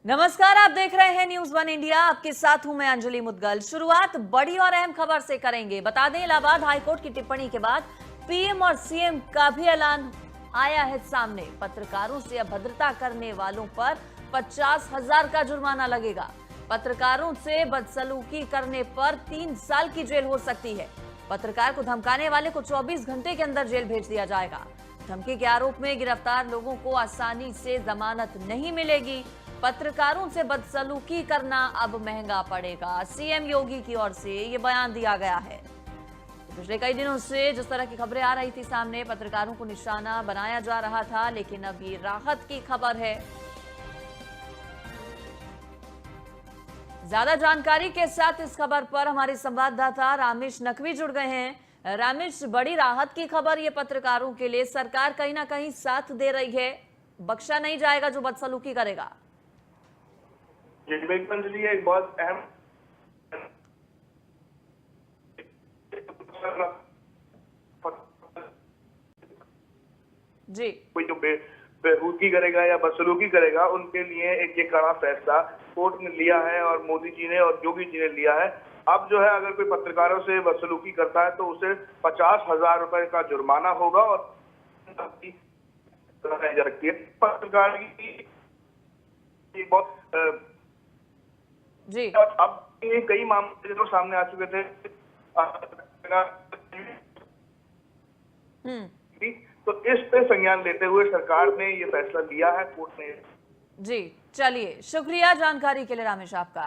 नमस्कार, आप देख रहे हैं न्यूज़ वन इंडिया। आपके साथ हूं मैं अंजलि मुदगल। शुरुआत बड़ी और अहम खबर से करेंगे। बता दें, इलाहाबाद हाईकोर्ट की टिप्पणी के बाद पीएम और सीएम का भी ऐलान आया है सामने। पत्रकारों से अभद्रता करने वालों पर 50,000 का जुर्माना लगेगा। पत्रकारों से बदसलूकी करने पर 3 साल की जेल हो सकती है। पत्रकार को धमकाने वाले को 24 घंटे के अंदर जेल भेज दिया जाएगा। धमकी के आरोप में गिरफ्तार लोगों को आसानी से जमानत नहीं मिलेगी। पत्रकारों से बदसलूकी करना अब महंगा पड़ेगा। सीएम योगी की ओर से ये बयान दिया गया है। तो पिछले कई दिनों से जिस तरह की खबरें आ रही थी सामने, पत्रकारों को निशाना बनाया जा रहा था, लेकिन अब ये राहत की खबर है। ज्यादा जानकारी के साथ इस खबर पर हमारे संवाददाता रामेश नकवी जुड़ गए हैं। रामेश, बड़ी राहत की खबर ये पत्रकारों के लिए। सरकार कहीं ना कहीं साथ दे रही है, बख्शा नहीं जाएगा जो बदसलूकी करेगा। जी बिल्कुल अंजलि, एक बहुत अहम जी, कोई जो बेहूदगी करेगा या बदसलूकी करेगा उनके लिए एक ये कड़ा फैसला कोर्ट ने लिया है और मोदी जी ने और योगी जी ने लिया है। अब जो है, अगर कोई पत्रकारों से बदसलूकी करता है तो उसे 50,000 रुपए का जुर्माना होगा और जा सकती है। पत्रकार की बहुत जी, अब ये कई मामले जो सामने आ चुके थे तो इस पे संज्ञान लेते हुए सरकार ने ये फैसला लिया है कोर्ट ने। जी, चलिए, शुक्रिया जानकारी के लिए रामेश आपका।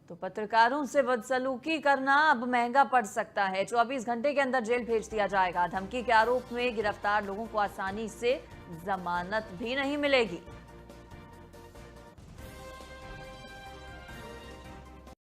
तो पत्रकारों से बदसलूकी करना अब महंगा पड़ सकता है। 24 घंटे के अंदर जेल भेज दिया जाएगा। धमकी के आरोप में गिरफ्तार लोगों को आसानी से जमानत भी नहीं मिलेगी।